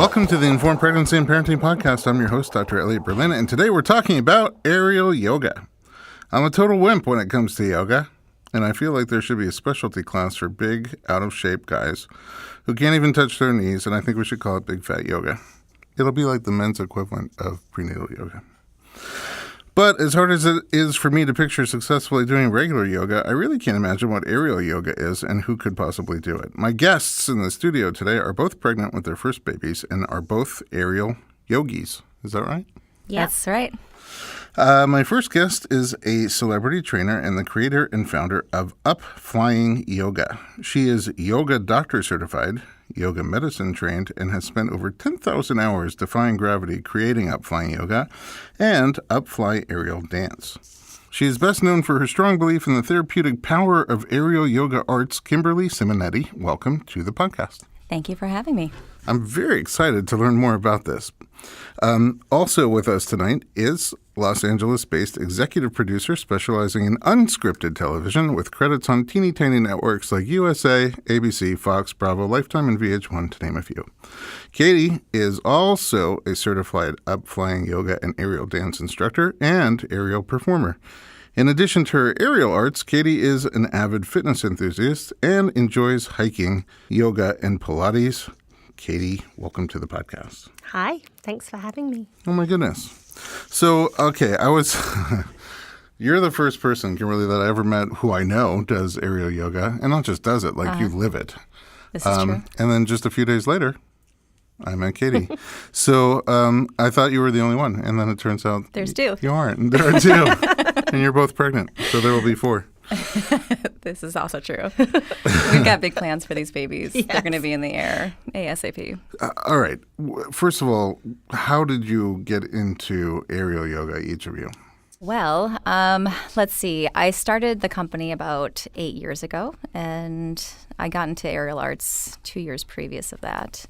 Welcome to the Informed Pregnancy and Parenting Podcast. I'm your host, Dr. Elliot Berlin, and today we're talking about aerial yoga. I'm a total wimp when it comes to yoga, and I feel like there should be a specialty class for big, out-of-shape guys who can't even touch their knees, and I think we should call it big fat yoga. It'll be like the men's equivalent of prenatal yoga. But as hard as it is for me to picture successfully doing regular yoga, I really can't imagine what aerial yoga is and who could possibly do it. My guests in the studio today are both pregnant with their first babies and are both aerial yogis. Is that right? Yeah. That's right. My first guest is a celebrity trainer and the creator and founder of Up Flying Yoga. She is yoga doctor certified, yoga medicine trained, and has spent over 10,000 hours defying gravity creating Up Flying Yoga and Up Fly Aerial Dance. She is best known for her strong belief in the therapeutic power of aerial yoga arts. Kimberly Simonetti, welcome to the podcast. Thank you for having me. I'm very excited to learn more about this. Also with us tonight is Los Angeles-based executive producer specializing in unscripted television with credits on teeny tiny networks like USA, ABC, Fox, Bravo, Lifetime, and VH1, to name a few. Katie is also a certified up-flying yoga and aerial dance instructor and aerial performer. In addition to her aerial arts, Katie is an avid fitness enthusiast and enjoys hiking, yoga, and Pilates. Katie, welcome to the podcast. Hi, thanks for having me. Oh my goodness. So, okay, you're the first person, Kimberly, that I ever met who I know does aerial yoga, and not just does it, like you live it. This is true. And then just a few days later, I met Katie. So I thought you were the only one, and then it turns out There's two. You aren't. There are two, and you're both pregnant, so there will be four. This is also true. We've got big plans for these babies. Yes. They're going to be in the air ASAP. All right. First of all, how did you get into aerial yoga, each of you? Well, let's see. I started the company about 8 years ago, and I got into aerial arts 2 years previous of that.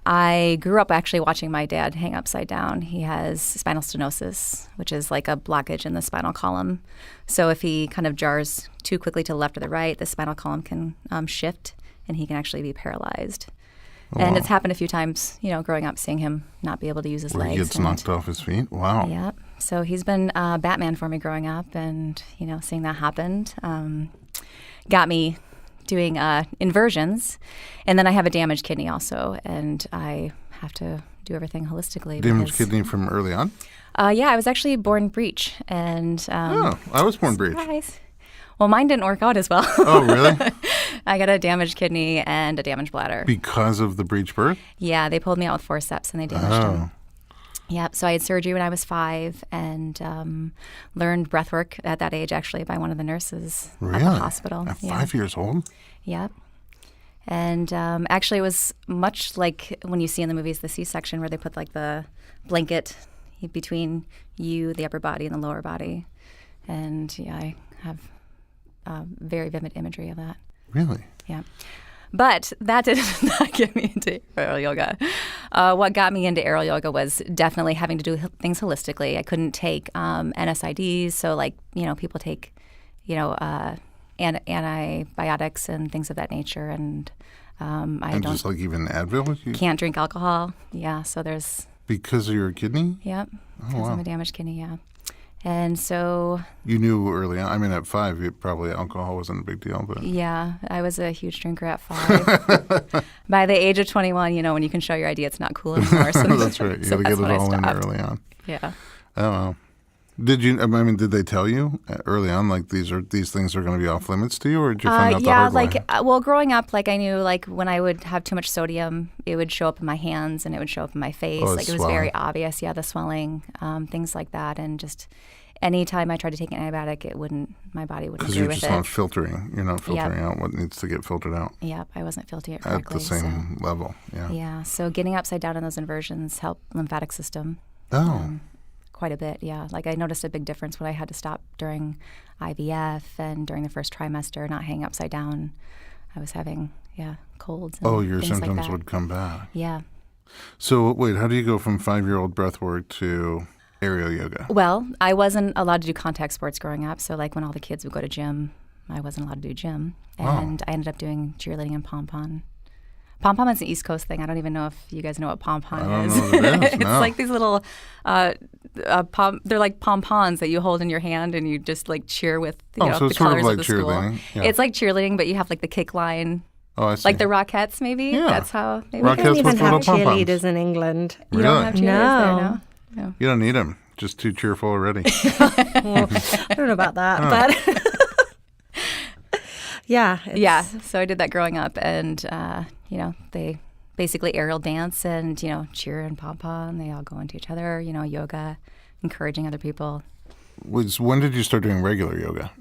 I grew up actually watching my dad hang upside down. He has spinal stenosis, which is like a blockage in the spinal column. So if he kind of jars too quickly to the left or the right, the spinal column can shift, and he can actually be paralyzed. Oh, and wow. It's happened a few times, growing up, seeing him not be able to use his legs. He gets knocked off his feet? Wow. Yeah. So he's been Batman for me growing up, and, seeing that happened got me doing inversions. And then I have a damaged kidney also, and I have to do everything holistically. Damaged kidney from early on? Yeah, I was actually born breech. And I was born breech. Surprise. Well, mine didn't work out as well. Oh, really? I got a damaged kidney and a damaged bladder. Because of the breech birth? Yeah, they pulled me out with forceps and they damaged them. Yep. So I had surgery when I was 5 and learned breath work at that age, actually, by one of the nurses at the hospital. At 5 years old? Yep. And actually, it was much like when you see in the movies the C-section where they put like the blanket between you, the upper body, and the lower body. And yeah, I have very vivid imagery of that. Really? Yeah. But that did not get me into aerial yoga. What got me into aerial yoga was definitely having to do things holistically. I couldn't take NSAIDs, so people take, antibiotics and things of that nature, and I don't. Just like even Advil? Can't drink alcohol. Yeah, so there's. Because of your kidney? Yep. Oh, because wow. of a damaged kidney. Yeah. And so... You knew early on. I mean, at 5, probably alcohol wasn't a big deal, but... Yeah, I was a huge drinker at 5. By the age of 21, when you can show your ID, it's not cool anymore. So that's right. You got to get it all in early on. Yeah. Oh, wow. Did they tell you early on, like, these things are going to be off limits to you, or did you find out the hard way? Growing up, I knew, when I would have too much sodium, it would show up in my hands and it would show up in my face. Oh, it was very obvious, the swelling, things like that. And just anytime I tried to take an antibiotic, my body wouldn't agree with it. Because you're just not filtering. You're not filtering out what needs to get filtered out. Yep, I wasn't filtering it correctly. At the same level, yeah. Yeah, so getting upside down in those inversions helped lymphatic system. Oh. Quite a bit, yeah. I noticed a big difference when I had to stop during IVF and during the first trimester, not hanging upside down. I was having, colds and your things symptoms like that. would come back. Yeah. So, wait, how do you go from 5-year-old breathwork to aerial yoga? Well, I wasn't allowed to do contact sports growing up. So, when all the kids would go to gym, I wasn't allowed to do gym. And I ended up doing cheerleading and pom-pom. Pom-pom is an East Coast thing. I don't even know if you guys know what pom-pom I is. don't know what it is. It's No. like these little, they're like pom-poms that you hold in your hand and you just like cheer with So the it's sort of colors like of the school. cheerleading. Yeah. It's like cheerleading, but you have like the kick line, Oh, I see. like the Rockettes maybe. Yeah. That's how maybe. Rockettes We don't even with have little pom-poms. cheerleaders in England. You don't have cheerleaders there, No. no? You don't need them. Just too cheerful already. Well, I don't know about that, but yeah. Yeah, so I did that growing up, and they basically aerial dance and cheer and pom-pom. They all go into each other. Yoga, encouraging other people. When did you start doing regular yoga?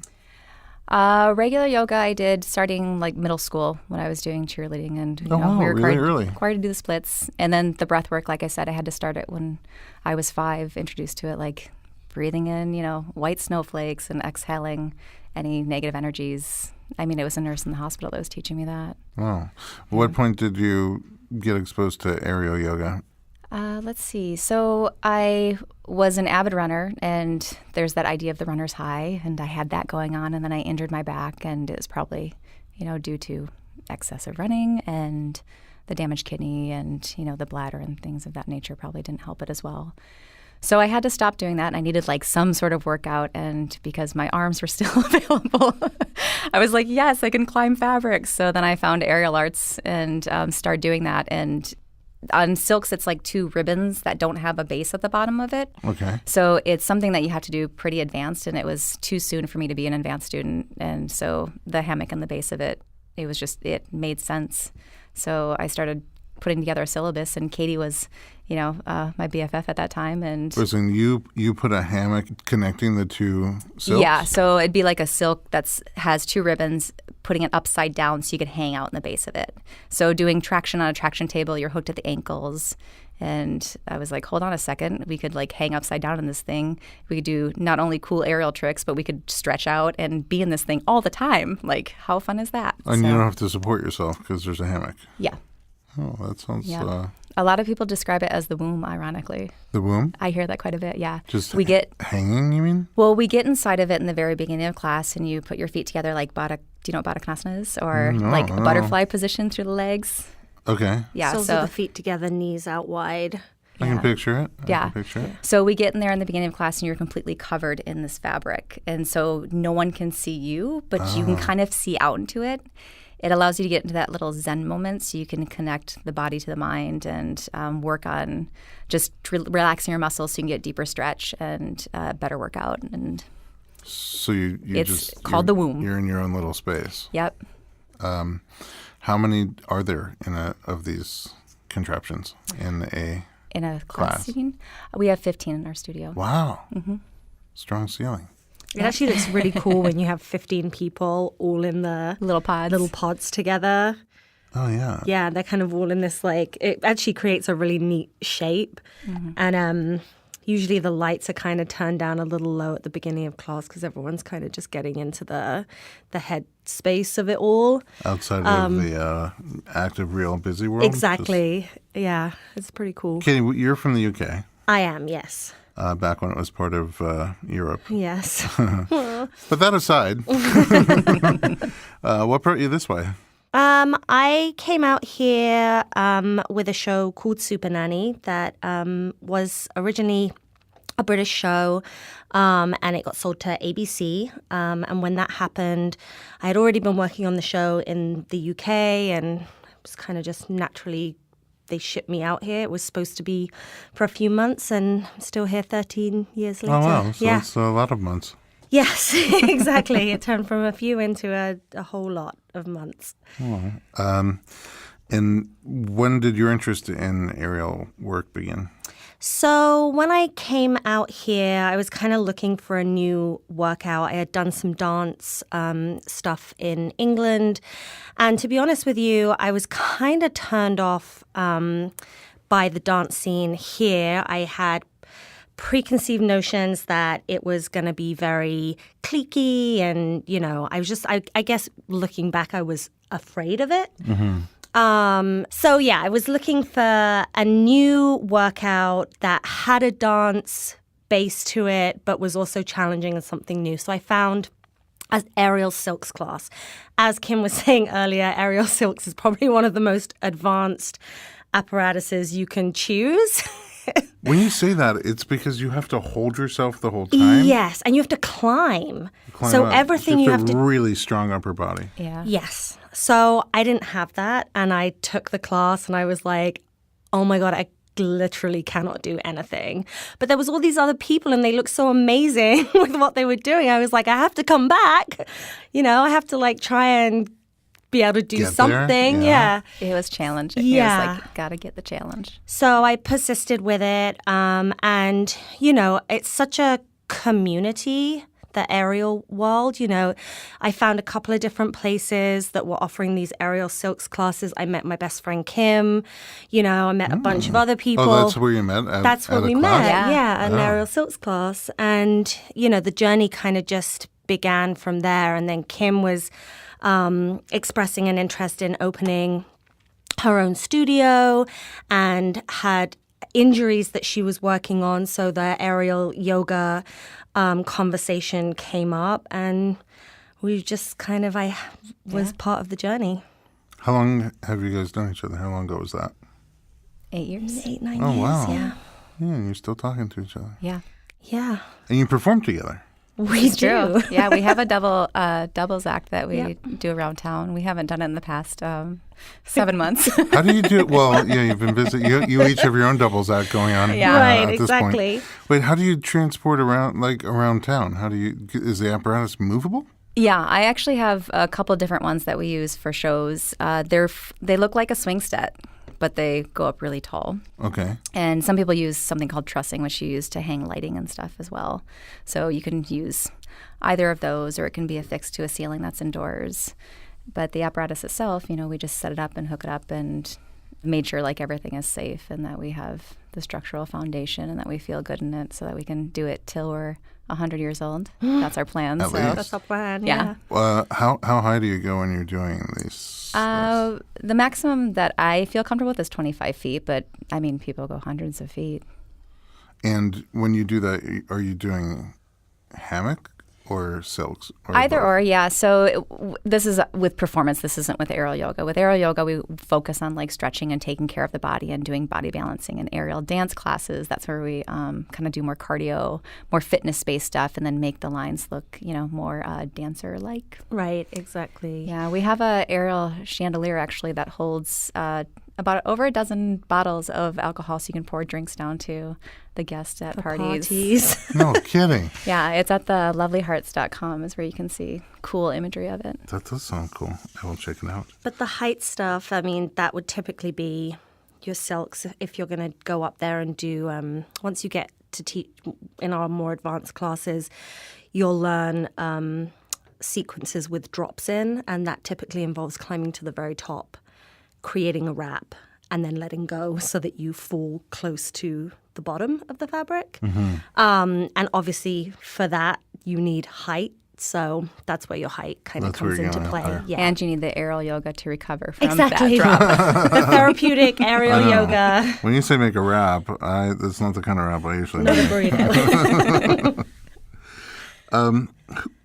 Regular yoga I did starting like middle school when I was doing cheerleading, and wow, we were really early. required to do the splits, and then the breath work. Like I said, I had to start it when I was 5. Introduced to it, like breathing in, white snowflakes and exhaling any negative energies. I mean, it was a nurse in the hospital that was teaching me that. Wow. What point did you get exposed to aerial yoga? Let's see. So I was an avid runner, and there's that idea of the runner's high, and I had that going on, and then I injured my back, and it was probably, due to excessive running and the damaged kidney and, the bladder and things of that nature probably didn't help it as well. So I had to stop doing that, and I needed like some sort of workout, and because my arms were still available, I was like, yes, I can climb fabrics. So then I found aerial arts and started doing that, and on silks, it's like 2 ribbons that don't have a base at the bottom of it. Okay. So it's something that you have to do pretty advanced, and it was too soon for me to be an advanced student. And so the hammock and the base of it, it made sense. So I started putting together a syllabus, and Katie was, my BFF at that time. And Listen, you put a hammock connecting the 2 silks? yeah, so it'd be like a silk that has 2 ribbons, putting it upside down so you could hang out in the base of it. So doing traction on a traction table, you're hooked at the ankles. And I was like, hold on a second. We could like hang upside down in this thing. We could do not only cool aerial tricks, but we could stretch out and be in this thing all the time. Like, how fun is that? And you don't have to support yourself because there's a hammock. Yeah. Oh, that sounds... Yeah. A lot of people describe it as the womb, ironically. The womb? I hear that quite a bit, yeah. Just hanging, you mean? Well, we get inside of it in the very beginning of class, and you put your feet together like do you know what Baddha Konasana is? Or like a butterfly position through the legs. Okay. Yeah, Soles of the feet together, knees out wide. I can picture it. Yeah. I can picture it. So we get in there in the beginning of class, and you're completely covered in this fabric. And so no one can see you, but you can kind of see out into it. It allows you to get into that little Zen moment, so you can connect the body to the mind and work on just relaxing your muscles so you can get deeper stretch and better workout. And so it's called the womb. You're in your own little space. Yep. How many are there of these contraptions in a class? You mean? We have 15 in our studio. Wow. Mm-hmm. Strong ceiling. It actually looks really cool when you have 15 people all in the Little pods together. Oh, yeah. Yeah, they're kind of all in this, like, it actually creates a really neat shape. Mm-hmm. And usually the lights are kind of turned down a little low at the beginning of class because everyone's kind of just getting into the head space of it all. Outside of the active, real, busy world? Exactly. Yeah, it's pretty cool. Katie, you're from the UK. I am, yes. Back when it was part of Europe. Yes. But that aside, what brought you this way? I came out here with a show called Super Nanny that was originally a British show, and it got sold to ABC. And when that happened, I had already been working on the show in the UK, and it was kind of just naturally they shipped me out here. It was supposed to be for a few months, and I'm still here 13 years later. Oh, wow. So yeah. it's a lot of months. Yes, exactly. It turned from a few into a whole lot of months. Oh. And when did your interest in aerial work begin? So when I came out here, I was kind of looking for a new workout. I had done some dance stuff in England. And to be honest with you, I was kind of turned off by the dance scene here. I had preconceived notions that it was going to be very cliquey. And, I guess looking back, I was afraid of it. Mm-hmm. I was looking for a new workout that had a dance base to it, but was also challenging and something new. So I found as aerial silks class. As Kim was saying earlier, aerial silks is probably one of the most advanced apparatuses you can choose. When you say that, it's because you have to hold yourself the whole time? Yes, and you have to climb. So up. everything you have to really strong upper body. Yeah. Yes. So I didn't have that, and I took the class, and I was like, oh my God, I literally cannot do anything. But there was all these other people, and they looked so amazing with what they were doing. I was like, I have to come back. I have to like try and be able to do Get something. there? Yeah. It was challenging. Yeah. It was like, gotta get the challenge. So I persisted with it. And, it's such a community, the aerial world. I found a couple of different places that were offering these aerial silks classes. I met my best friend, Kim. I met a bunch of other people. Oh, that's where you met? That's where we class? met. Yeah. An aerial silks class. And, the journey kind of just began from there. And then Kim was expressing an interest in opening her own studio and had injuries that she was working on. So the aerial yoga conversation came up, and we just kind of, I was part of the journey. How long have you guys known each other? How long ago was that? 8 years. 8, 9 Oh, years. wow. Yeah. Yeah, and you're still talking to each other. Yeah. Yeah. And you perform together. We It's do. true. Yeah, we have a doubles act that we do around town. We haven't done it in the past 7 months. How do you do it? Well, yeah, you've been busy. You each have your own doubles act going on. Yeah. Right, at this exactly. point. Wait, how do you transport around town? Is the apparatus movable? Yeah, I actually have a couple of different ones that we use for shows. They look like a swing set, but they go up really tall. Okay. And some people use something called trussing, which you use to hang lighting and stuff as well. So you can use either of those, or it can be affixed to a ceiling that's indoors. But the apparatus itself, we just set it up and hook it up and made sure like everything is safe and that we have the structural foundation and that we feel good in it so that we can do it till we're 100 years old. That's our plan. At least. That's our plan. Yeah. How high do you go when you're doing these? The maximum that I feel comfortable with is 25 feet, but I mean, people go hundreds of feet. And when you do that, are you doing hammock or silks? Or Either both? or, yeah. So this is with performance. This isn't with aerial yoga. With aerial yoga, we focus on like stretching and taking care of the body and doing body balancing. And aerial dance classes, that's where we kind of do more cardio, more fitness-based stuff, and then make the lines look, more dancer-like. Right, exactly. Yeah, we have a aerial chandelier actually that holds about over a dozen bottles of alcohol, so you can pour drinks down to the guests at parties. No kidding. Yeah, it's at the lovelyhearts.com is where you can see cool imagery of it. That does sound cool. I will check it out. But the height stuff, I mean, that would typically be your silks if you're going to go up there and do, once you get to teach in our more advanced classes, you'll learn sequences with drops in, and that typically involves climbing to the very top, creating a wrap, and then letting go so that you fall close to the bottom of the fabric. And obviously for that, you need height. So that's where your height kind of That's where comes you're into going play. higher. Yeah. And you need the aerial yoga to recover from Exactly. that drop. The therapeutic aerial I know. yoga. When you say make a wrap, that's not the kind of wrap I usually Not a make. burrito.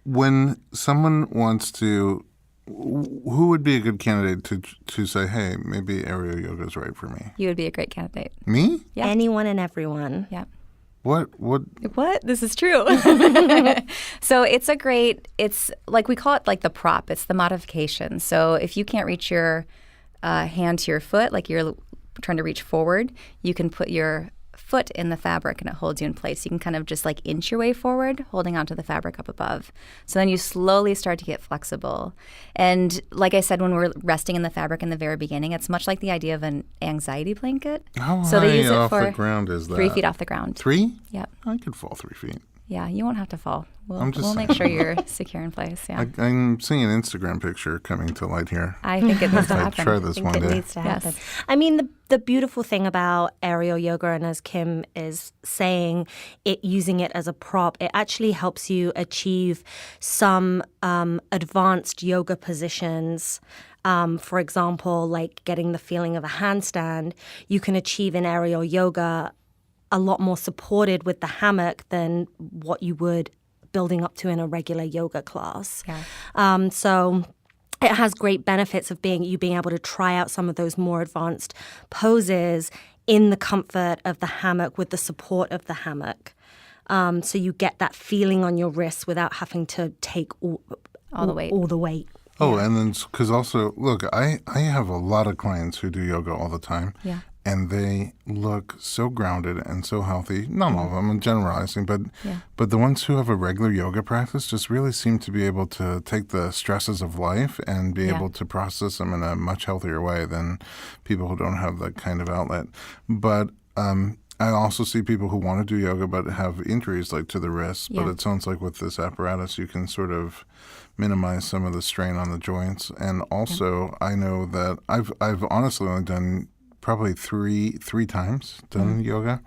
When someone wants to, who would be a good candidate to say, hey, maybe aerial yoga is right for me? You would be a great candidate. Me? Yeah. Anyone and everyone. Yeah. What? What? This is true. So it's like we call it like the prop. It's the modification. So if you can't reach your hand to your foot, like you're trying to reach forward, you can put your foot in the fabric and it holds you in place. You can kind of just like inch your way forward, holding onto the fabric up above. So then you slowly start to get flexible. And like I said, when we're resting in the fabric in the very beginning, it's much like the idea of an anxiety blanket. How So high they use it off for the ground is that? 3 feet off the ground. 3? Yep. I could fall 3 feet. Yeah, you won't have to fall. I'm just We'll saying. make sure you're secure in place. Yeah. I'm seeing an Instagram picture coming to light here. I think it needs to I'd happen. try this I one think it day. needs to happen. Yes. I mean, the beautiful thing about aerial yoga, and as Kim is saying, using it as a prop, it actually helps you achieve some advanced yoga positions. For example, like getting the feeling of a handstand, you can achieve in aerial yoga a lot more supported with the hammock than what you would building up to in a regular yoga class. Yeah. So it has great benefits of being able to try out some of those more advanced poses in the comfort of the hammock with the support of the hammock. So you get that feeling on your wrists without having to take all the weight. Oh, and then because also, look, I have a lot of clients who do yoga all the time. Yeah. And they look so grounded and so healthy. Not all of them, I'm generalizing, but the ones who have a regular yoga practice just really seem to be able to take the stresses of life and be able to process them in a much healthier way than people who don't have that kind of outlet. But I also see people who want to do yoga but have injuries like to the wrists. But it sounds like with this apparatus, you can sort of minimize some of the strain on the joints. And also, I know that I've honestly only done probably three times done yoga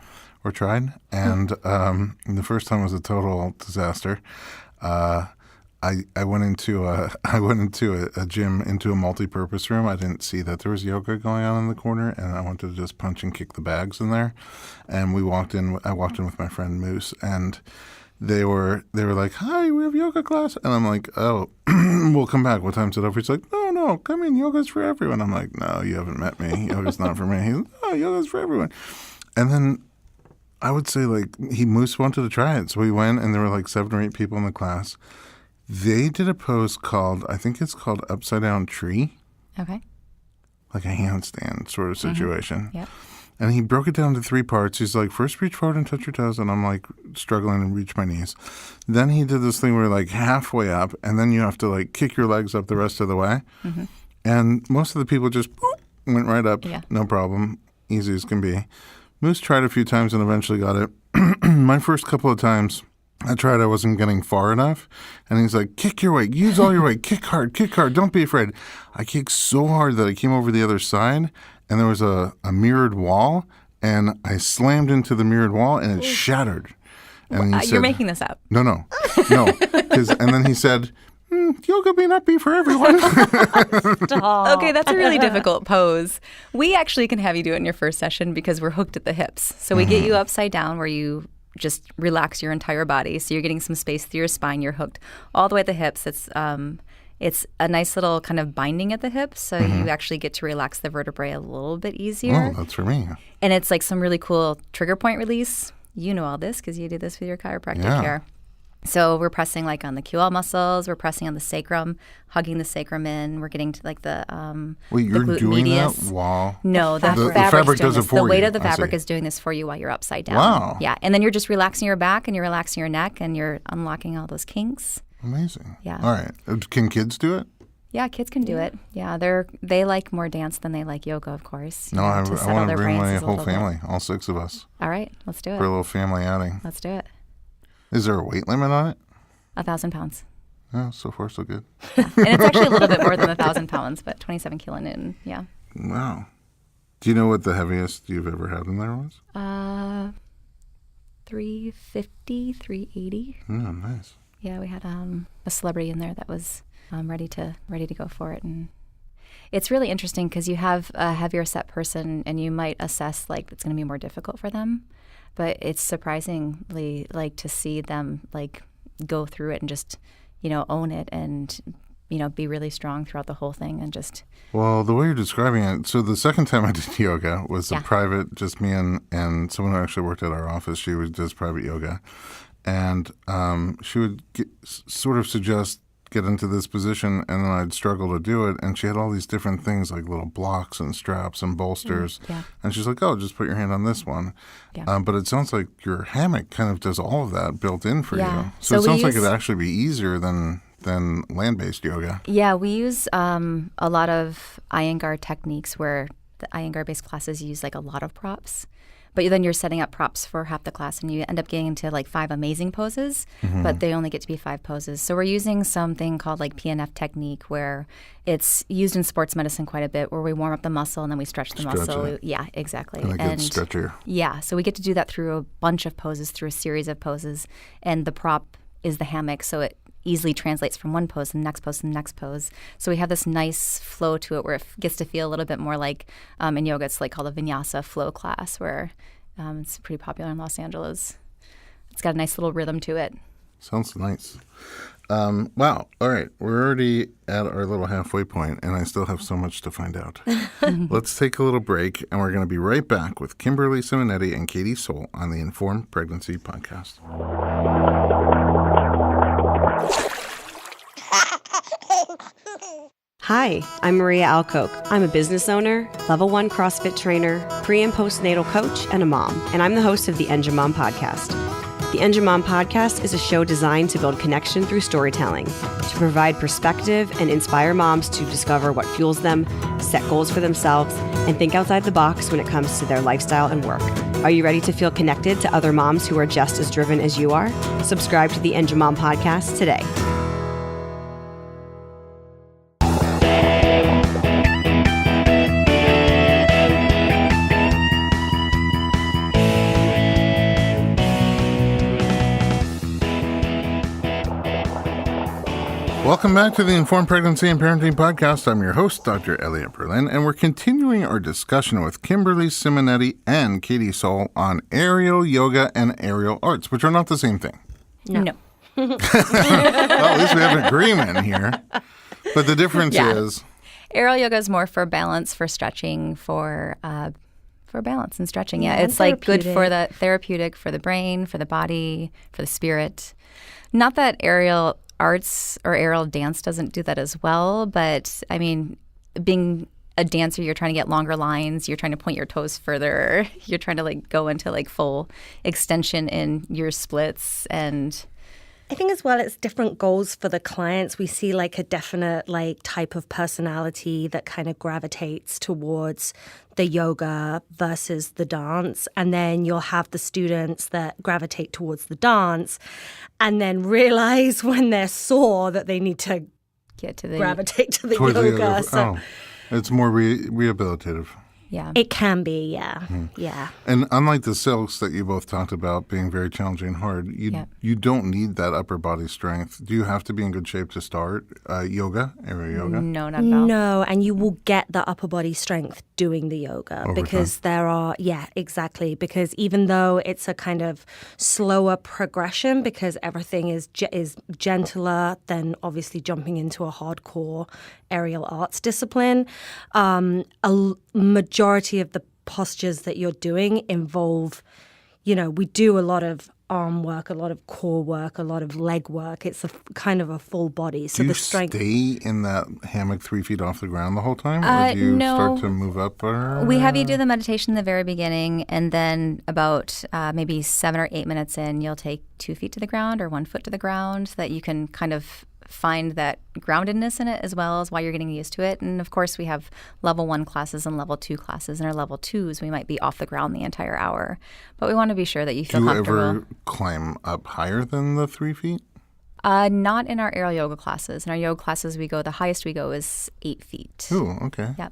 or tried, and the first time was a total disaster. I went into a gym, into a multi-purpose room. I didn't see that there was yoga going on in the corner, and I wanted to just punch and kick the bags in there. And I walked in with my friend Moose, and they were like, "Hi, we have yoga class," and I'm like, "Oh, we'll come back. What time's it over?" He's like, "No, come in. Yoga's for everyone." I'm like, "No, you haven't met me. Yoga's not for me." He's like, "Oh, yoga's for everyone." And then I would say Moose wanted to try it, so we went, and there were like 7 or 8 people in the class. They did a pose called upside down tree. Okay. Like a handstand sort of situation. Yep. And he broke it down to 3 parts. He's like, first reach forward and touch your toes. And I'm like struggling to reach my knees. Then he did this thing where like halfway up, and then you have to like kick your legs up the rest of the way. Mm-hmm. And most of the people just went right up. Yeah. No problem. Easy as can be. Moose tried a few times and eventually got it. My first couple of times I tried, I wasn't getting far enough. And he's like, kick your weight. Use all your weight. Kick hard. Don't be afraid. I kicked so hard that I came over the other side. And there was a mirrored wall, and I slammed into the mirrored wall, and it shattered. And he said, "You're making this up." No. And then he said, "Yoga may not be for everyone." Okay, that's a really difficult pose. We actually can have you do it in your first session because we're hooked at the hips. So we get you upside down where you just relax your entire body. So you're getting some space through your spine. You're hooked all the way at the hips. It's a nice little kind of binding at the hips, so you actually get to relax the vertebrae a little bit easier. Oh, that's for me. And it's like some really cool trigger point release. You know all this because you did this with your chiropractic care. So we're pressing like on the QL muscles, we're pressing on the sacrum, hugging the sacrum in. We're getting to like the Wait, you're the glute doing medius. that while No, the fabric does it for you. The weight of the fabric is doing this for you while you're upside down. Wow. Yeah, and then you're just relaxing your back and you're relaxing your neck and you're unlocking all those kinks. Amazing. Yeah. All right. Can kids do it? Yeah, kids can do it. Yeah, they like more dance than they like yoga, of course. No, I want to bring my whole family, all 6 of us. All right, let's do it. For a little family outing. Let's do it. Is there a weight limit on it? 1,000 pounds. Oh, so far so good. Yeah. And it's actually a little bit more than 1,000 pounds, but 27 kilonewton, yeah. Wow. Do you know what the heaviest you've ever had in there was? 350, 380. Oh, nice. Yeah, we had a celebrity in there that was ready to go for it, and it's really interesting because you have a heavier set person, and you might assess like it's going to be more difficult for them, but it's surprisingly like to see them like go through it and just own it and be really strong throughout the whole thing and just. Well, the way you're describing it, so the second time I did yoga was a private, just me and someone who actually worked at our office. She does private yoga. And she would sort of suggest get into this position, and then I'd struggle to do it. And she had all these different things like little blocks and straps and bolsters. Yeah. And she's like, "Oh, just put your hand on this one." Yeah. But it sounds like your hammock kind of does all of that built in for you. So it sounds like it'd actually be easier than land-based yoga. Yeah, we use a lot of Iyengar techniques where the Iyengar-based classes use like a lot of props. But then you're setting up props for half the class, and you end up getting into like 5 amazing poses, but they only get to be 5 poses. So we're using something called like PNF technique, where it's used in sports medicine quite a bit, where we warm up the muscle and then we stretch the muscle. It. Yeah, exactly. And it gets stretchier. Yeah, so we get to do that through a bunch of poses, through a series of poses, and the prop is the hammock, so it easily translates from one pose to the next pose to the next pose. So we have this nice flow to it where it gets to feel a little bit more like in yoga, it's like called a vinyasa flow class, where it's pretty popular in Los Angeles. It's got a nice little rhythm to it. Sounds nice. Wow. All right. We're already at our little halfway point, and I still have so much to find out. Let's take a little break, and we're going to be right back with Kimberly Simonetti and Katie Soul on the Informed Pregnancy Podcast. Hi, I'm Maria Alcoke. I'm a business owner, level 1 CrossFit trainer, pre- and postnatal coach, and a mom. And I'm the host of the Engine Mom Podcast. The Engine Mom Podcast is a show designed to build connection through storytelling, to provide perspective and inspire moms to discover what fuels them, set goals for themselves, and think outside the box when it comes to their lifestyle and work. Are you ready to feel connected to other moms who are just as driven as you are? Subscribe to the Engine Mom Podcast today. Welcome back to the Informed Pregnancy and Parenting Podcast. I'm your host, Dr. Elliot Berlin, and we're continuing our discussion with Kimberly Simonetti and Katie Soul on aerial yoga and aerial arts, which are not the same thing. No. Well, at least we have an agreement here. But the difference is... Aerial yoga is more for balance, for stretching, for balance and stretching. Yeah, Yeah, it's like good therapeutic. for the therapeutic, for the brain, for the body, for the spirit. Not that aerial arts or aerial dance doesn't do that as well, but I mean, being a dancer, you're trying to get longer lines, you're trying to point your toes further, you're trying to like go into like full extension in your splits, and I think as well, it's different goals for the clients. We see like a definite like type of personality that kind of gravitates towards the yoga versus the dance. And then you'll have the students that gravitate towards the dance and then realize when they're sore that they need to get to the gravitate to the Towards the yoga. other, So it's more rehabilitative. yeah. it can be, yeah. Yeah. And unlike the silks that you both talked about being very challenging and hard, you don't need that upper body strength. Do you have to be in good shape to start yoga, aerial yoga? No, not at all. No, and you will get the upper body strength doing the yoga Over because there are, exactly. Because even though it's a kind of slower progression, because everything is gentler than obviously jumping into a hardcore aerial arts discipline, majority of the postures that you're doing involve, we do a lot of arm work, a lot of core work, a lot of leg work. It's kind of a full body. So Do you the strength. stay in that hammock 3 feet off the ground the whole time? Or do you no. start to move up? We have you do the meditation in the very beginning, and then about maybe 7 or 8 minutes in, you'll take 2 feet to the ground or 1 foot to the ground so that you can kind of find that groundedness in it as well as while you're getting used to it. And of course, we have level 1 classes and level 2 classes. And our level 2s, we might be off the ground the entire hour. But we want to be sure that you feel Do you comfortable. ever climb up higher than the 3 feet? Not in our aerial yoga classes. In our yoga classes, the highest we go is 8 feet. Ooh, okay. Yeah.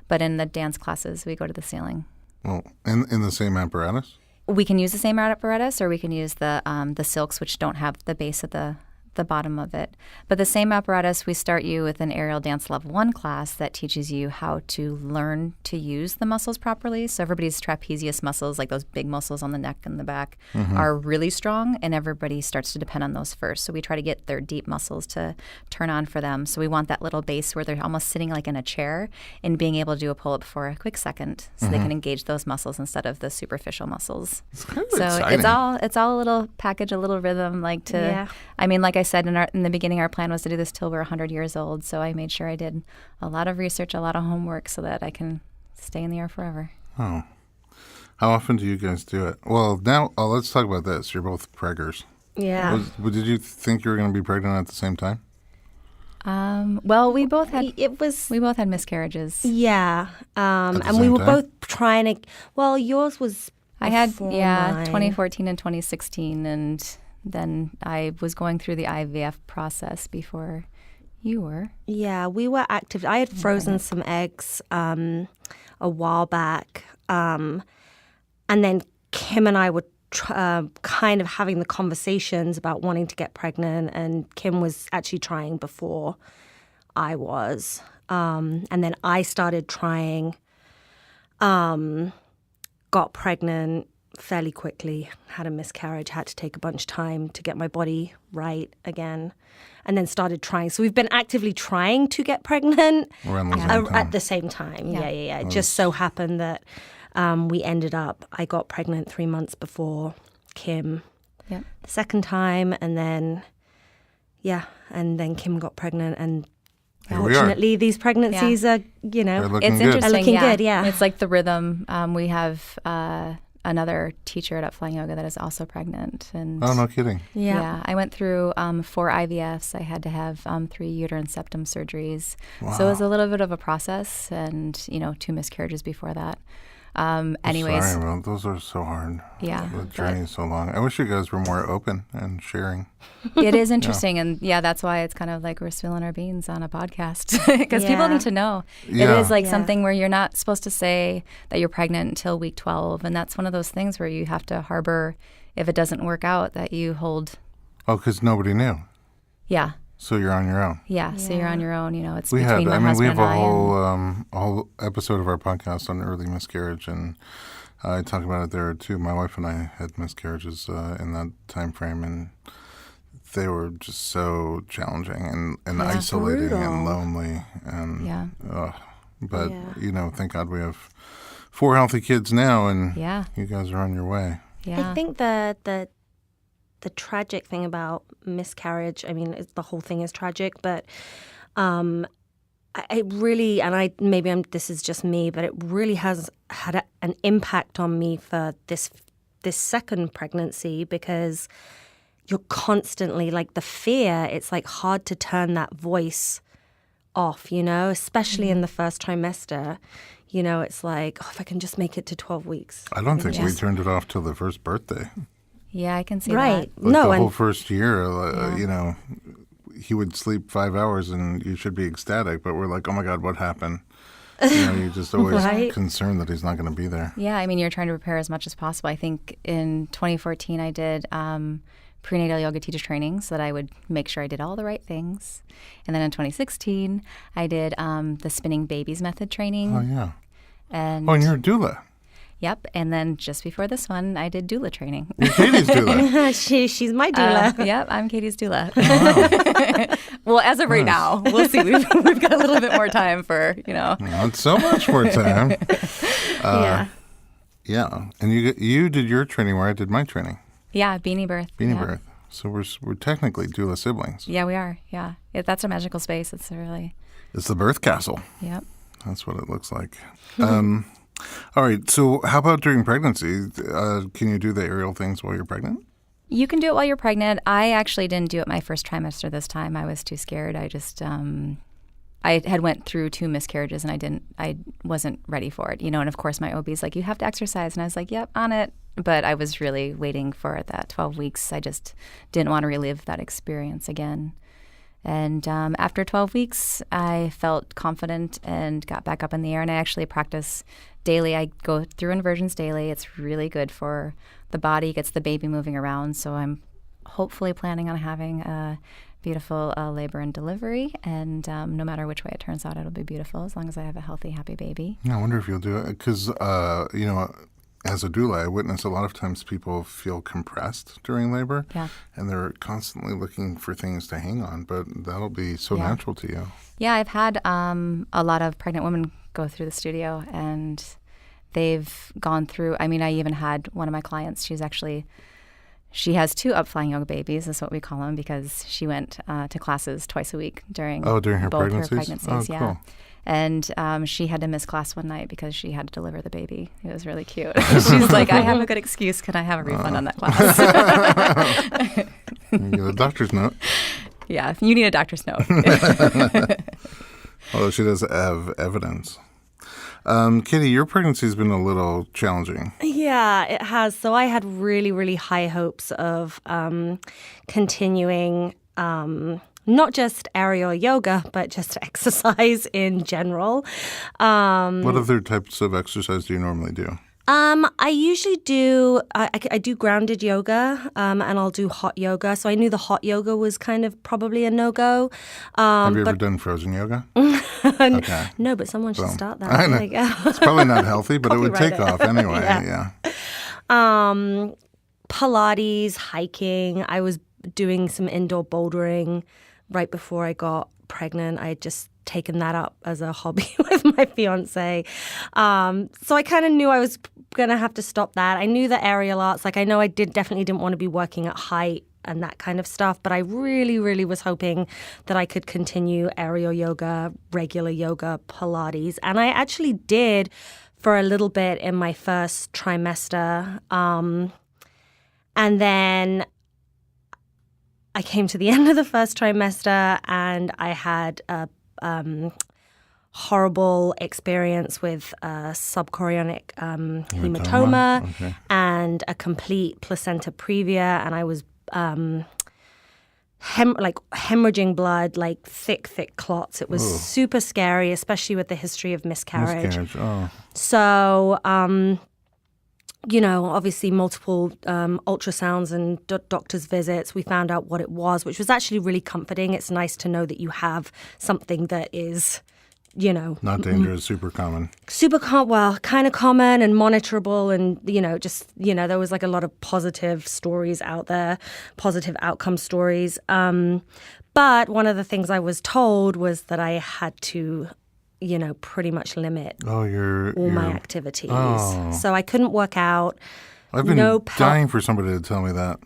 But in the dance classes, we go to the ceiling. Well, in the same apparatus? We can use the same apparatus, or we can use the silks, which don't have the base at the bottom of it. But the same apparatus, we start you with an aerial dance level 1 class that teaches you how to learn to use the muscles properly. So everybody's trapezius muscles, like those big muscles on the neck and the back, are really strong, and everybody starts to depend on those first. So we try to get their deep muscles to turn on for them. So we want that little base where they're almost sitting like in a chair and being able to do a pull-up for a quick second so they can engage those muscles instead of the superficial muscles. It's kind of So exciting. it's all a little package, a little rhythm, I mean, like I said in the beginning, our plan was to do this till we're 100 years old. So I made sure I did a lot of research, a lot of homework, so that I can stay in the air forever. Oh. How often do you guys do it? Well, now let's talk about this. You're both preggers. Yeah. Did you think you were going to be pregnant at the same time? Well, we both had It was. miscarriages. Yeah. the And we same were time? both trying to. Well, yours was. I had before mine. 2014 and 2016, and then I was going through the IVF process before you were. Yeah, we were active. I had frozen some eggs a while back. And then Kim and I were kind of having the conversations about wanting to get pregnant. And Kim was actually trying before I was. And then I started trying, got pregnant fairly quickly, had a miscarriage, had to take a bunch of time to get my body right again, and then started trying. So we've been actively trying to get pregnant Around the same time. at the same time. Yeah. It just so happened that I got pregnant 3 months before Kim Yep. the second time, and then Kim got pregnant, and Here we are. fortunately these pregnancies are, They're looking It's good. interesting. Are looking good, yeah. It's like the rhythm. We have another teacher at Upflying Yoga that is also pregnant. And Oh, no kidding. yeah, I went through 4 IVFs. I had to have 3 uterine septum surgeries. So it was a little bit of a process, and 2 miscarriages before that. Anyways, Sorry, well, those are so hard. Yeah, The journey is so long. I wish you guys were more open and sharing. it is interesting, and that's why it's kind of like we're spilling our beans on a podcast because people Yeah. need to know. Yeah. It is like Yeah. something where you're not supposed to say that you're pregnant until week 12, and that's one of those things where you have to harbor, if it doesn't work out, that you hold. Oh, because nobody knew. Yeah, So you're on your own. so you're on your own. It's We between my we husband have and a I. and- whole episode of our podcast on early miscarriage, and I talk about it there too. My wife and I had miscarriages in that time frame, and they were just so challenging and isolating Brutal. and lonely. And Yeah. but Yeah. thank God we have 4 healthy kids now, and Yeah. you guys are on your way. Yeah. I think the tragic thing about miscarriage, I mean, the whole thing is tragic, but it really, and this is just me, but it really has had an impact on me for this second pregnancy, because you're constantly, like, the fear, it's like hard to turn that voice off, especially in the first trimester. It's like, if I can just make it to 12 weeks. I don't think we turned it off till the first birthday. Yeah, I can see Right. that. Like No, the whole and first year, he would sleep 5 hours and you should be ecstatic, but we're like, oh my God, what happened? You're just always Right. concerned that he's not going to be there. Yeah, I mean, you're trying to prepare as much as possible. I think in 2014, I did prenatal yoga teacher training so that I would make sure I did all the right things. And then in 2016, I did the spinning babies method training. Oh, yeah. And Oh, and you're a doula. Yep. And then just before this one, I did doula training. You're Katie's doula. she's my doula. Yep, I'm Katie's doula. Wow. Well, as of right Nice. now, we'll see. We've got a little bit more time for, Not so much more time. Yeah. Yeah. And you did your training where I did my training, Yeah, beanie birth. Beanie yeah. Birth. So we're technically doula siblings. Yeah, we are. Yeah. That's a magical space. It's It's the birth castle. yep. That's what it looks like. All right. So how about during pregnancy? Can you do the aerial things while you're pregnant? You can do it while you're pregnant. I actually didn't do it my first trimester this time. I was too scared. I just I had went through 2 miscarriages and I wasn't ready for it. And of course my OB's like, you have to exercise, and I was like, yep, on it. But I was really waiting for that 12 weeks. I just didn't want to relive that experience again. And after 12 weeks, I felt confident and got back up in the air. And I actually practice daily. I go through inversions daily. It's really good for the body, gets the baby moving around. So I'm hopefully planning on having a beautiful labor and delivery. And no matter which way it turns out, it'll be beautiful as long as I have a healthy, happy baby. I wonder if you'll do it because, as a doula, I witness a lot of times people feel compressed during labor. Yeah. And they're constantly looking for things to hang on, but that'll be so Yeah. natural to you. Yeah, I've had a lot of pregnant women go through the studio, and they've gone through. I mean, I even had one of my clients. She has 2 Upflying Yoga babies, is what we call them, because she went to classes twice a week during During her both pregnancies? her pregnancies. Oh, yeah. cool. And she had to miss class one night because she had to deliver the baby. It was really cute. She's like, I have a good excuse. Can I have a refund on that class? You get a doctor's note. Yeah, you need a doctor's note. Although she does have evidence. Kitty, your pregnancy has been a little challenging. Yeah, it has. So I had really, really high hopes of continuing not just aerial yoga, but just exercise in general. What other types of exercise do you normally do? I usually do, I do grounded yoga, and I'll do hot yoga. So I knew the hot yoga was kind of probably a no-go. Have you ever done frozen yoga? Okay. No, but someone should start that. I know. There you go. It's probably not healthy, but it would take Copyright off it. anyway. Yeah. Pilates, hiking. I was doing some indoor bouldering right before I got pregnant. I had just taken that up as a hobby with my fiance. So I kind of knew I was going to have to stop that. I knew the aerial arts. Like I know I definitely didn't want to be working at height and that kind of stuff. But I really, really was hoping that I could continue aerial yoga, regular yoga, Pilates. And I actually did for a little bit in my first trimester. And then I came to the end of the first trimester and I had a horrible experience with subchorionic hematoma Okay. and a complete placenta previa. And I was hemorrhaging blood, like thick clots. It was super scary, especially with the history of miscarriage. Oh. So, obviously multiple ultrasounds and doctor's visits. We found out what it was, which was actually really comforting. It's nice to know that you have something that is, Not dangerous, super common. kind of common and monitorable, and there was like a lot of positive stories out there, positive outcome stories. But one of the things I was told was that I had to, pretty much limit all my activities. Oh. So I couldn't work out. I've been dying for somebody to tell me that.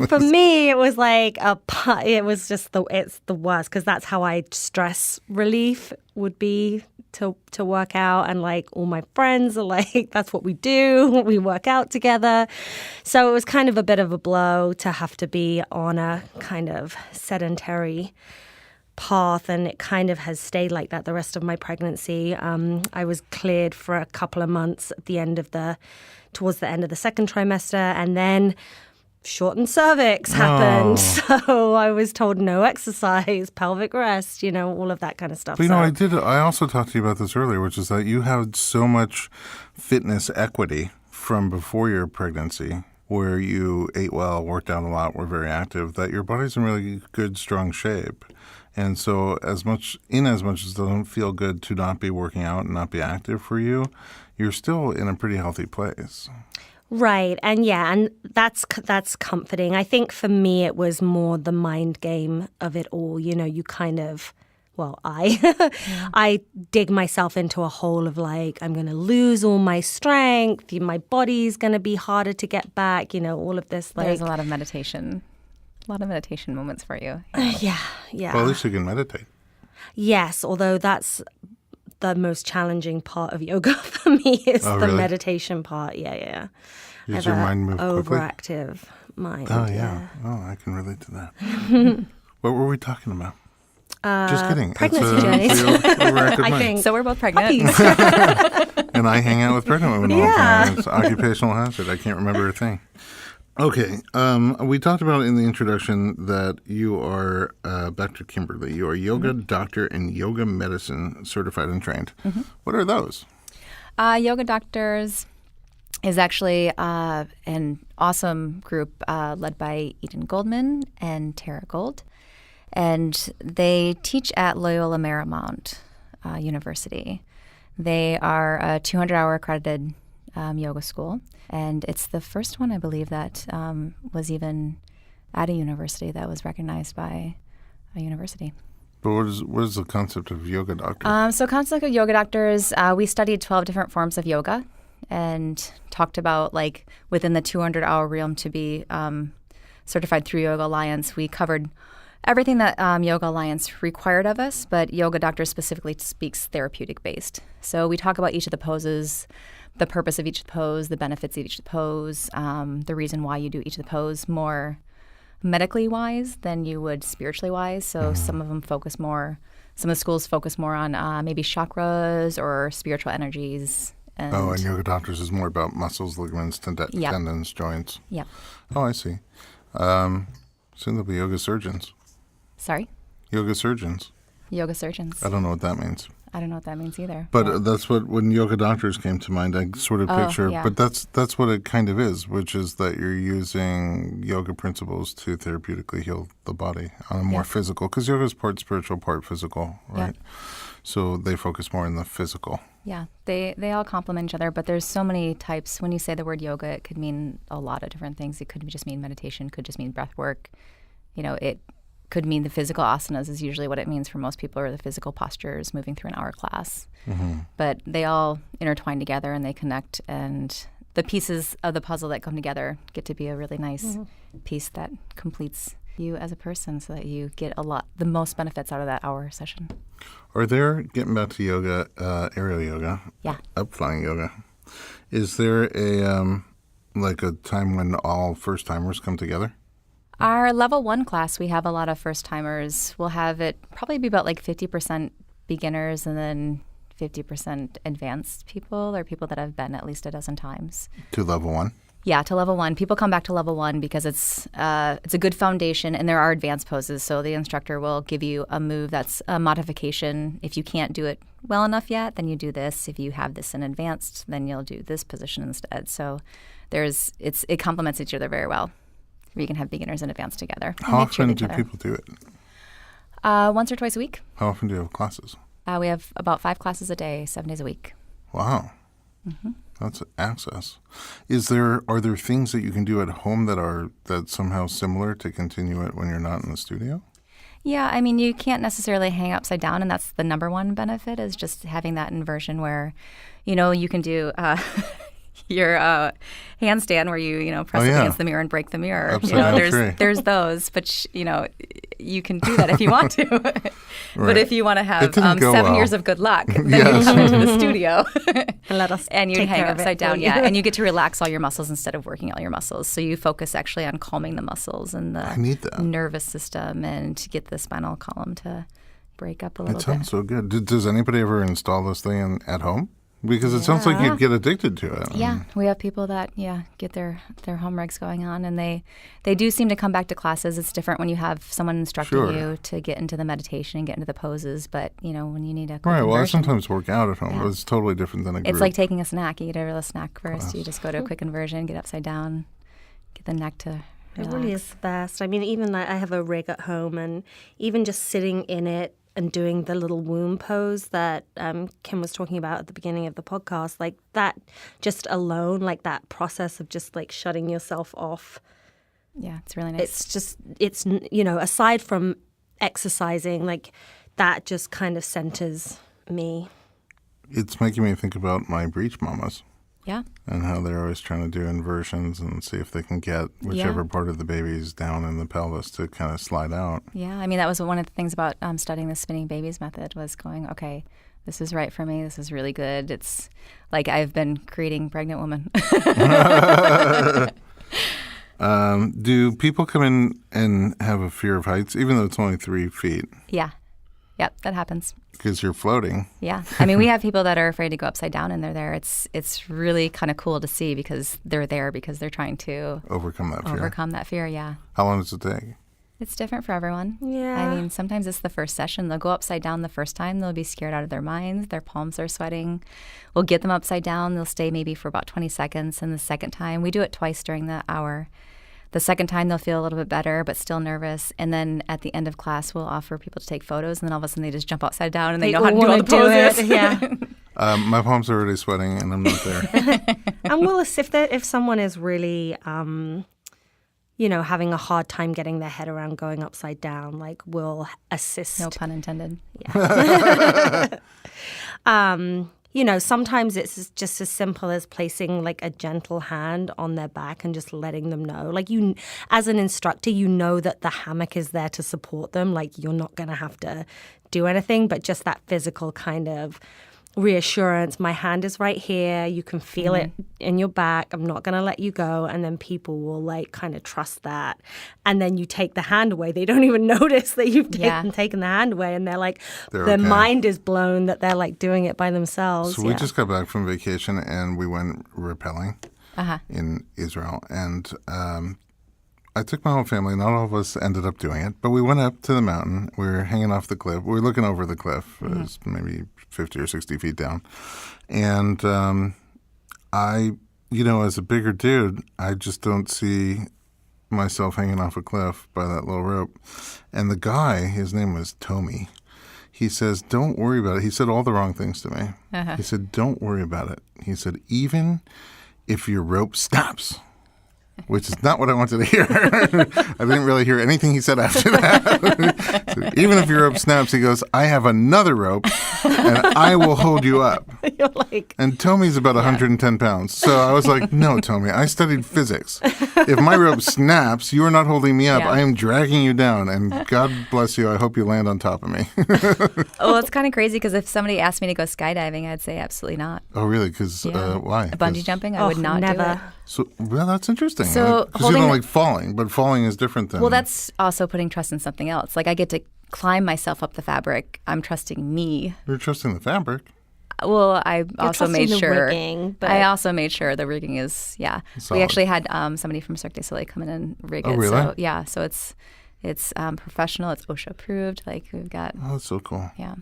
For me, it was like it was just it's the worst, because that's how stress relief would be to work out. And like all my friends are like, that's what we do. We work out together. So it was kind of a bit of a blow to have to be on a kind of sedentary path, and it kind of has stayed like that the rest of my pregnancy. I was cleared for a couple of months towards the end of the second trimester, and then shortened cervix happened. So I was told no exercise, pelvic rest, all of that kind of stuff. But I also talked to you about this earlier, which is that you had so much fitness equity from before your pregnancy, where you ate well, worked out a lot, were very active, that your body's in really good, strong shape. And so as much as it doesn't feel good to not be working out and not be active for you, you're still in a pretty healthy place. Right. And that's comforting. I think for me it was more the mind game of it all. You kind of, I dig myself into a hole of like, I'm going to lose all my strength. My body's going to be harder to get back. All of this. There's a lot of meditation. A lot of meditation moments for you. Yeah. Well, at least you can meditate. Yes, although that's the most challenging part of yoga for me is the really? meditation part. Yeah. Does your mind move quickly? Overactive mind. Oh, yeah. Oh, I can relate to that. What were we talking about? Just kidding. Pregnancy journeys. Overactive I mind. think. So we're both pregnant. And I hang out with pregnant women all the time. It's occupational hazard. I can't remember a thing. Okay. We talked about in the introduction that you are Dr. Kimberly. You are yoga doctor and yoga medicine certified and trained. Mm-hmm. What are those? Yoga Doctors is actually an awesome group led by Eden Goldman and Tara Gold. And they teach at Loyola Marymount University. They are a 200-hour accredited yoga school. And it's the first one, I believe, that was even at a university that was recognized by a university. But what is the concept of yoga doctor? So concept of yoga doctors, we studied 12 different forms of yoga and talked about, like, within the 200-hour realm to be certified through Yoga Alliance. We covered everything that Yoga Alliance required of us, but Yoga Doctors specifically speaks therapeutic-based. So we talk about each of the poses, the purpose of each pose, the benefits of each pose, the reason why you do each of the pose more medically wise than you would spiritually wise. So some of the schools focus more on maybe chakras or spiritual energies. And yoga doctors is more about muscles, ligaments, tendons, joints. Yep. Oh, I see. Soon there'll be yoga surgeons. Sorry? Yoga surgeons. Yoga surgeons. I don't know what that means. I don't know what that means either. But that's what, when yoga doctors came to mind, I sort of picture, yeah. But that's what it kind of is, which is that you're using yoga principles to therapeutically heal the body on a more physical, because yoga is part spiritual, part physical, right? Yeah. So they focus more on the physical. Yeah, they all complement each other, but there's so many types. When you say the word yoga, it could mean a lot of different things. It could just mean meditation, could just mean breath work. It could mean the physical asanas is usually what it means for most people, or the physical postures moving through an hour class. Mm-hmm. But they all intertwine together and they connect, and the pieces of the puzzle that come together get to be a really nice piece that completes you as a person, so that you get the most benefits out of that hour session. Are there, getting back to yoga, aerial yoga, up-flying yoga, is there a time when all first-timers come together? Our level 1 class, we have a lot of first-timers. We'll have it probably be about 50% beginners and then 50% advanced people, or people that have been at least a dozen times. To level 1? Yeah, to level 1. People come back to level 1 because it's a good foundation, and there are advanced poses. So the instructor will give you a move that's a modification. If you can't do it well enough yet, then you do this. If you have this in advanced, then you'll do this position instead. So it complements each other very well. You can have beginners and advanced together. How often do people do it? Once or twice a week. How often do you have classes? We have about 5 classes a day, 7 days a week. Wow. Mm-hmm. That's access. Are there things that you can do at home that's somehow similar to continue it when you're not in the studio? Yeah, I mean, you can't necessarily hang upside down, and that's the number one benefit, is just having that inversion where, you can do your handstand where you press up against the mirror and break the mirror. There's those, but you can do that if you want to. Right. But if you want to have 7 years of good luck, then you come into the studio and let us and you take hang care of upside it down, for you. and you get to relax all your muscles instead of working all your muscles. So you focus actually on calming the muscles and the nervous system, and to get the spinal column to break up a little bit. It sounds so good. Does anybody ever install this thing at home? Because it sounds like you'd get addicted to it. Yeah, we have people that get their home regs going on, and they do seem to come back to classes. It's different when you have someone instructing you to get into the meditation and get into the poses, but when you need a quick Well, I conversion, sometimes work out at home, but it's totally different than a group. it's like taking a snack. You eat a snack first. You just go to a quick inversion, get upside down, get the neck to relax. It really is the best. I mean, even I have a rig at home, and even just sitting in it and doing the little womb pose that Kim was talking about at the beginning of the podcast, like that just alone, like that process of just like shutting yourself off. Yeah, it's really nice. It's aside from exercising, like that just kind of centers me. It's making me think about my breech mamas. Yeah. And how they're always trying to do inversions and see if they can get whichever part of the baby's down in the pelvis to kind of slide out. Yeah, I mean, that was one of the things about studying the spinning babies method, was going, okay, this is right for me. This is really good. It's like I've been creating pregnant women. Do people come in and have a fear of heights, even though it's only 3 feet? Yeah. Yep, that happens. Because you're floating. Yeah. I mean, we have people that are afraid to go upside down, and they're there. It's really kind of cool to see, because they're there because they're trying to overcome that fear. Yeah. How long does it take? It's different for everyone. Yeah. I mean, sometimes it's the first session. They'll go upside down the first time. They'll be scared out of their minds. Their palms are sweating. We'll get them upside down. They'll stay maybe for about 20 seconds. And the second time, we do it twice during the hour. The second time, they'll feel a little bit better, but still nervous. And then at the end of class, we'll offer people to take photos. And then all of a sudden, they just jump upside down, and they know how to do all the poses. Yeah. My palms are already sweating, and I'm not there. And we'll assist if someone is really, having a hard time getting their head around going upside down, like we'll assist. No pun intended. Yeah. Sometimes it's just as simple as placing like a gentle hand on their back and just letting them know. Like as an instructor, that the hammock is there to support them. Like you're not going to have to do anything, but just that physical kind of reassurance. My hand is right here. You can feel it in your back. I'm not going to let you go. And then people will like kind of trust that. And then you take the hand away. They don't even notice that you've taken the hand away. And they're like, their mind is blown that they're like doing it by themselves. So we just got back from vacation, and we went rappelling in Israel. And I took my whole family. Not all of us ended up doing it, but we went up to the mountain. We were hanging off the cliff. We were looking over the cliff. It was maybe 50 or 60 feet down. And I, as a bigger dude, I just don't see myself hanging off a cliff by that little rope. And the guy, his name was Tommy. He says, don't worry about it. He said all the wrong things to me. He said, don't worry about it. He said, even if your rope stops, which is not what I wanted to hear. I didn't really hear anything he said after that. So even if your rope snaps, he goes, I have another rope and I will hold you up. You're like, And Tomy's about 110 pounds. So I was like, no, Tomy, I studied physics. If my rope snaps, you are not holding me up. Yeah. I am dragging you down. And God bless you. I hope you land on top of me. Well, it's kind of crazy because if somebody asked me to go skydiving, I'd say absolutely not. Oh, really? Because why? Bungee jumping, I would not do never. it. So, well, that's interesting. So Because you holding don't the- like falling, but falling is different than... Well, that's also putting trust in something else. Like I get to climb myself up the fabric. I'm trusting me. You're trusting the fabric. Well, I also trusting made the sure. rigging, but- I also made sure the rigging is We Solid. actually had somebody from Cirque du Soleil come in and rig Oh, it. really? So yeah, so it's professional. It's OSHA approved. Like we've got Oh, that's so cool. yeah.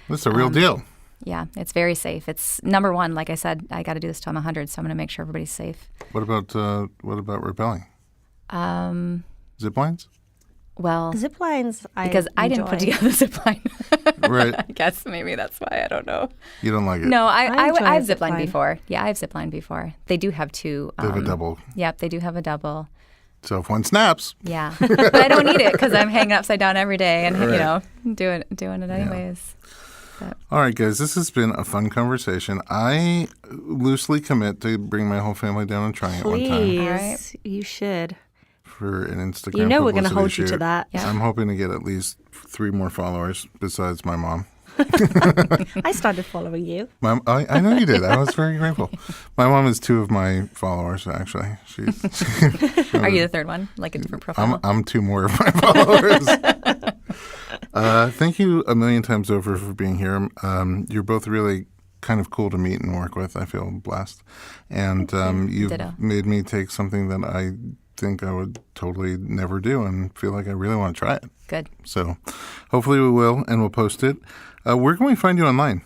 That's a real deal. Yeah, it's very safe. It's number one. Like I said, I got to do this till I'm 100, so I'm going to make sure everybody's safe. What about rappelling? Zip lines? Well, Zip lines, because I didn't put together the zip line. Right. I guess maybe that's why. I don't know. You don't like it? No, I enjoy I've a zip lined zipline. before. Yeah, I've zip lined before. They do have two. They have a double. Yep, they do have a double. So if one snaps, Yeah, but I don't need it because I'm hanging upside down every day and Right. doing it anyways. all right, guys, this has been a fun conversation. I loosely commit to bring my whole family down and trying it one time Please, All right. you should. for an Instagram. You know we're going to publicity hold you to shoot. that. Yeah. I'm hoping to get at least 3 more followers besides my mom. I started following you. I know you did. I was very grateful. My mom is 2 of my followers, actually. She's Are you the third one? Like a different profile? I'm 2 more of my followers. Thank you a million times over for being here. You're both really kind of cool to meet and work with. I feel blessed. And you've Ditto. made me take something that I think I would totally never do and feel like I really want to try it. Good. So hopefully we will, and we'll post it. Where can we find you online?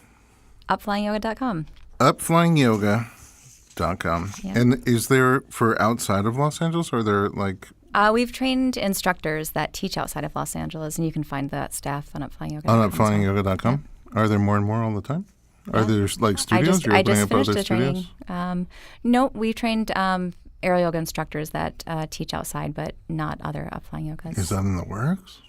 Upflyingyoga.com. Upflyingyoga.com. Yeah. And is there for outside of Los Angeles, or are there like... We've trained instructors that teach outside of Los Angeles, and you can find that staff on Upflyingyoga. On upflyingyoga.com? Are there more and more all the time? Are there like studios? You're I opening just up finished other the training. studios? No, we trained aerial yoga instructors that teach outside, but not other Upflying yogas. Is that in the works?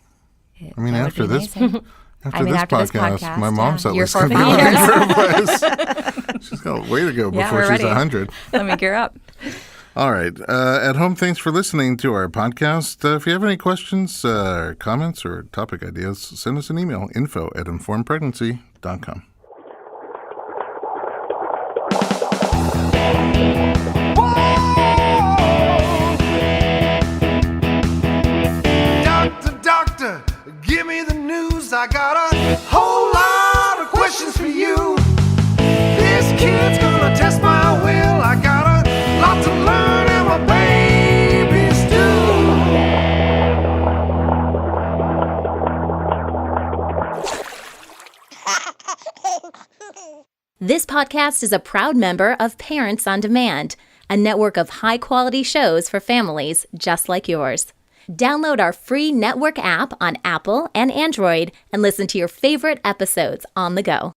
That I mean, would after be this, amazing. after I mean, this after this podcast, podcast, my mom's yeah. at You're least going to be 4 looking for a place. She's got a way to go Yeah, before we're she's ready. 100. Let me gear up. All right. At home, thanks for listening to our podcast. If you have any questions, comments, or topic ideas, send us an email, info@informedpregnancy.com. Doctor, give me the news. I got a whole lot of questions for you. This kid's gonna test my will. I got a lot to learn, and my baby's due. This podcast is a proud member of Parents on Demand, a network of high-quality shows for families just like yours. Download our free network app on Apple and Android and listen to your favorite episodes on the go.